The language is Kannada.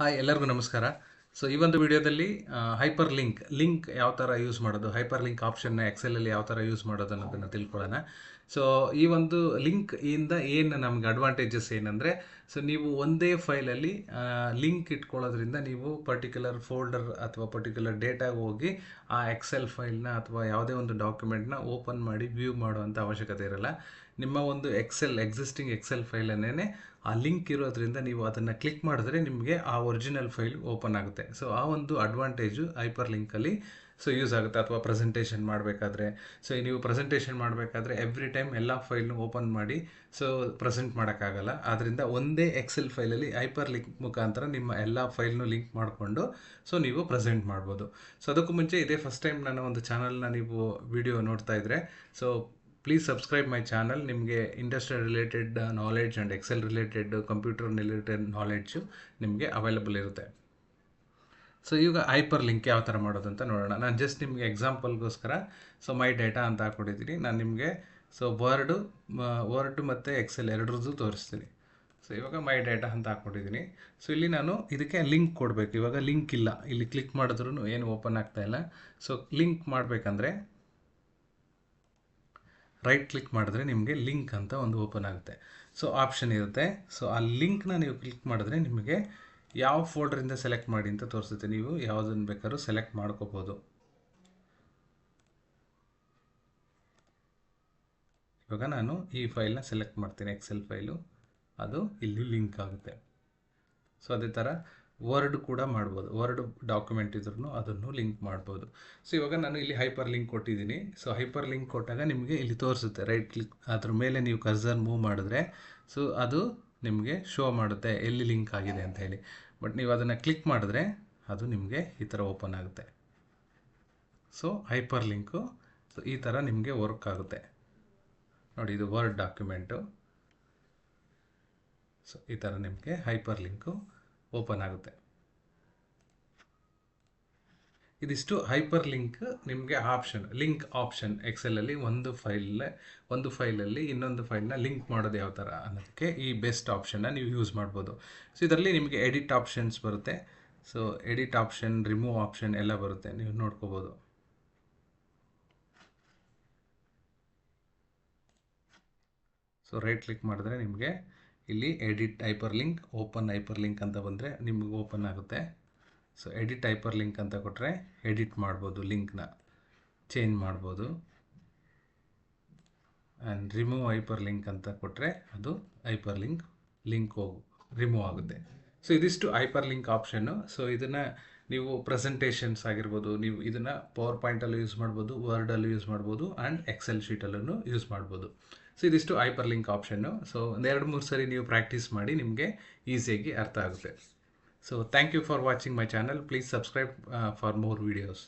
ಹಾಯ್ ಎಲ್ಲರಿಗೂ ನಮಸ್ಕಾರ. ಸೊ ಈ ಒಂದು ವಿಡಿಯೋದಲ್ಲಿ ಹೈಪರ್ ಲಿಂಕ್ ಯಾವ ಥರ ಯೂಸ್ ಮಾಡೋದು, ಹೈಪರ್ ಲಿಂಕ್ ಆಪ್ಷನ್ನ ಎಕ್ಸೆಲಲ್ಲಿ ಯಾವ ಥರ ಯೂಸ್ ಮಾಡೋದು ಅನ್ನೋದನ್ನು ತಿಳ್ಕೊಳ್ಳೋಣ. ಸೊ ಈ ಒಂದು ಲಿಂಕ್ ಇಂದ ಏನು ನಮ್ಗೆ ಅಡ್ವಾಂಟೇಜಸ್ ಏನಂದರೆ, ಸೊ ನೀವು ಒಂದೇ ಫೈಲಲ್ಲಿ ಲಿಂಕ್ ಇಟ್ಕೊಳ್ಳೋದ್ರಿಂದ ನೀವು ಪರ್ಟಿಕ್ಯುಲರ್ ಫೋಲ್ಡರ್ ಅಥವಾ ಪರ್ಟಿಕ್ಯುಲರ್ ಡೇಟಾಗೆ ಹೋಗಿ ಆ ಎಕ್ಸೆಲ್ ಫೈಲ್ನ ಅಥವಾ ಯಾವುದೇ ಒಂದು ಡಾಕ್ಯುಮೆಂಟ್ನ ಓಪನ್ ಮಾಡಿ ವ್ಯೂ ಮಾಡುವಂಥ ಅವಶ್ಯಕತೆ ಇರಲ್ಲ. ನಿಮ್ಮ ಒಂದು ಎಕ್ಸಿಸ್ಟಿಂಗ್ ಎಕ್ಸೆಲ್ ಫೈಲನ್ನೇ ಆ ಲಿಂಕ್ ಇರೋದ್ರಿಂದ ನೀವು ಅದನ್ನು ಕ್ಲಿಕ್ ಮಾಡಿದ್ರೆ ನಿಮಗೆ ಆ ಒರಿಜಿನಲ್ ಫೈಲ್ ಓಪನ್ ಆಗುತ್ತೆ. ಸೊ ಆ ಒಂದು ಅಡ್ವಾಂಟೇಜು ಹೈಪರ್ ಲಿಂಕಲ್ಲಿ ಯೂಸ್ ಆಗುತ್ತೆ. ಅಥವಾ ಪ್ರೆಸೆಂಟೇಷನ್ ಮಾಡಬೇಕಾದ್ರೆ, ಸೊ ನೀವು ಪ್ರೆಸೆಂಟೇಷನ್ ಮಾಡಬೇಕಾದ್ರೆ ಎವ್ರಿ ಟೈಮ್ ಎಲ್ಲ ಫೈಲ್ನು ಓಪನ್ ಮಾಡಿ ಪ್ರೆಸೆಂಟ್ ಮಾಡೋಕ್ಕಾಗಲ್ಲ. ಆದ್ದರಿಂದ ಒಂದೇ ಎಕ್ಸೆಲ್ ಫೈಲಲ್ಲಿ ಹೈಪರ್ ಲಿಂಕ್ ಮುಖಾಂತರ ನಿಮ್ಮ ಎಲ್ಲ ಫೈಲ್ನು ಲಿಂಕ್ ಮಾಡಿಕೊಂಡು ನೀವು ಪ್ರೆಸೆಂಟ್ ಮಾಡ್ಬೋದು. ಸೊ ಅದಕ್ಕೂ ಮುಂಚೆ ಇದೇ ಫಸ್ಟ್ ಟೈಮ್ ನನ್ನ ಒಂದು ಚಾನಲ್ನ ನೀವು ವಿಡಿಯೋ ನೋಡ್ತಾ ಇದ್ದರೆ, so please subscribe my channel. ನಿಮಗೆ industrial related knowledge and Excel related computer related knowledge ನಿಮಗೆ ಅವೈಲಬಲ್ ಇರುತ್ತೆ. ಸೊ ಈಗ ಹೈಪರ್ ಲಿಂಕ್ ಯಾವ ಥರ ಮಾಡೋದು ಅಂತ ನೋಡೋಣ. ನಾನು ಜಸ್ಟ್ ನಿಮಗೆ ಎಕ್ಸಾಂಪಲ್ಗೋಸ್ಕರ ಮೈ ಡೇಟಾ ಅಂತ ಹಾಕ್ಕೊಟ್ಟಿದ್ದೀನಿ. ನಾನು ನಿಮಗೆ ವರ್ಡ್ ಮತ್ತು ಎಕ್ಸೆಲ್ ಎರಡರದ್ದು ತೋರಿಸ್ತೀನಿ. ಸೊ ಇವಾಗ ಮೈ ಡೇಟಾ ಅಂತ ಹಾಕ್ಕೊಟ್ಟಿದ್ದೀನಿ. ಸೊ ಇಲ್ಲಿ ನಾನು ಇದಕ್ಕೆ ಲಿಂಕ್ ಕೊಡಬೇಕು. ಇವಾಗ ಲಿಂಕ್ ಇಲ್ಲ, ಇಲ್ಲಿ ಕ್ಲಿಕ್ ಮಾಡಿದ್ರೂ ಏನು ಓಪನ್ ಆಗ್ತಾಯಿಲ್ಲ. ಸೊ ಲಿಂಕ್ ಮಾಡಬೇಕಂದ್ರೆ ರೈಟ್ ಕ್ಲಿಕ್ ಮಾಡಿದ್ರೆ ನಿಮಗೆ ಲಿಂಕ್ ಅಂತ ಒಂದು ಓಪನ್ ಆಗುತ್ತೆ. ಸೊ ಆಪ್ಷನ್ ಇರುತ್ತೆ. ಸೊ ಆ ಲಿಂಕ್ನ ನೀವು ಕ್ಲಿಕ್ ಮಾಡಿದ್ರೆ ನಿಮಗೆ ಯಾವ ಫೋಲ್ಡರಿಂದ ಸೆಲೆಕ್ಟ್ ಮಾಡಿ ಅಂತ ತೋರಿಸುತ್ತೆ. ನೀವು ಯಾವುದನ್ನು ಬೇಕಾದ್ರೂ ಸೆಲೆಕ್ಟ್ ಮಾಡ್ಕೋಬೋದು. ಇವಾಗ ನಾನು ಈ ಫೈಲ್ನ ಸೆಲೆಕ್ಟ್ ಮಾಡ್ತೀನಿ, ಎಕ್ಸೆಲ್ ಫೈಲು. ಅದು ಇಲ್ಲಿ ಲಿಂಕ್ ಆಗುತ್ತೆ. ಸೊ ಅದೇ ಥರ ವರ್ಡ್ ಕೂಡ ಮಾಡ್ಬೋದು. ವರ್ಡ್ ಡಾಕ್ಯುಮೆಂಟ್ ಇದ್ರೂ ಅದನ್ನು ಲಿಂಕ್ ಮಾಡ್ಬೋದು. ಸೊ ಇವಾಗ ನಾನು ಇಲ್ಲಿ ಹೈಪರ್ ಲಿಂಕ್ ಕೊಟ್ಟಿದ್ದೀನಿ. ಸೊ ಹೈಪರ್ ಲಿಂಕ್ ಕೊಟ್ಟಾಗ ನಿಮಗೆ ಇಲ್ಲಿ ತೋರಿಸುತ್ತೆ. ರೈಟ್ ಕ್ಲಿಕ್ ಅದ್ರ ಮೇಲೆ ನೀವು ಕರ್ಸರ್ ಮೂವ್ ಮಾಡಿದ್ರೆ ಸೊ ಅದು ನಿಮಗೆ ಶೋ ಮಾಡುತ್ತೆ ಎಲ್ಲಿ ಲಿಂಕ್ ಆಗಿದೆ ಅಂತ ಹೇಳಿ. ಬಟ್ ನೀವು ಅದನ್ನು ಕ್ಲಿಕ್ ಮಾಡಿದ್ರೆ ಅದು ನಿಮಗೆ ಈ ಥರ ಓಪನ್ ಆಗುತ್ತೆ. ಸೊ ಹೈಪರ್ ಲಿಂಕು ಈ ಥರ ನಿಮಗೆ ವರ್ಕ್ ಆಗುತ್ತೆ. ನೋಡಿ, ಇದು ವರ್ಡ್ ಡಾಕ್ಯುಮೆಂಟು. ಸೊ ಈ ಥರ ನಿಮಗೆ ಹೈಪರ್ ಲಿಂಕು ಓಪನ್ ಆಗುತ್ತೆ. ಇದಿಷ್ಟು ಹೈಪರ್ ಲಿಂಕ್ ನಿಮಗೆ ಲಿಂಕ್ ಆಪ್ಷನ್ ಎಕ್ಸೆಲಲ್ಲಿ ಒಂದು ಫೈಲಲ್ಲಿ ಇನ್ನೊಂದು ಫೈಲ್ನ ಲಿಂಕ್ ಮಾಡೋದು ಯಾವ ಥರ ಅನ್ನೋದಕ್ಕೆ ಈ ಬೆಸ್ಟ್ ಆಪ್ಷನ್ನ ನೀವು ಯೂಸ್ ಮಾಡ್ಬೋದು. ಸೊ ಇದರಲ್ಲಿ ನಿಮಗೆ ಎಡಿಟ್ ಆಪ್ಷನ್ಸ್ ಬರುತ್ತೆ. So edit option, remove option ಎಲ್ಲ ಬರುತ್ತೆ, ನೀವು ನೋಡ್ಕೋಬೋದು. ಸೊ ರೈಟ್ ಕ್ಲಿಕ್ ಮಾಡಿದ್ರೆ ನಿಮಗೆ ಇಲ್ಲಿ edit hyperlink, open hyperlink ಅಂತ ಬಂದರೆ ನಿಮಗೆ ಓಪನ್ ಆಗುತ್ತೆ. ಸೊ ಎಡಿಟ್ ಹೈಪರ್ ಲಿಂಕ್ ಅಂತ ಕೊಟ್ಟರೆ ಎಡಿಟ್ ಮಾಡ್ಬೋದು, ಲಿಂಕ್ನ ಚೇಂಜ್ ಮಾಡ್ಬೋದು. ಆ್ಯಂಡ್ ರಿಮೂವ್ ಹೈಪರ್ ಲಿಂಕ್ ಅಂತ ಕೊಟ್ಟರೆ ಅದು ಹೈಪರ್ ಲಿಂಕ್ ರಿಮೂವ್ ಆಗುತ್ತೆ. ಸೊ ಇದಿಷ್ಟು ಹೈಪರ್ ಲಿಂಕ್ ಆಪ್ಷನ್ನು. ಸೊ ಇದನ್ನು ನೀವು ಪ್ರೆಸೆಂಟೇಷನ್ಸ್ ಆಗಿರ್ಬೋದು, ನೀವು ಇದನ್ನು ಪವರ್ ಪಾಯಿಂಟಲ್ಲೂ ಯೂಸ್ ಮಾಡ್ಬೋದು, ವರ್ಡಲ್ಲೂ ಯೂಸ್ ಮಾಡ್ಬೋದು, ಆ್ಯಂಡ್ ಎಕ್ಸೆಲ್ ಶೀಟಲ್ಲೂ ಯೂಸ್ ಮಾಡ್ಬೋದು. ಸೊ ಇದಿಷ್ಟು ಹೈಪರ್ ಲಿಂಕ್ ಆಪ್ಷನ್ನು. ಸೊ ಒಂದು 2-3 ಸರಿ ನೀವು ಪ್ರಾಕ್ಟೀಸ್ ಮಾಡಿ ನಿಮಗೆ ಈಸಿಯಾಗಿ ಅರ್ಥ ಆಗುತ್ತೆ. So thank you for watching my channel. Please subscribe for more videos.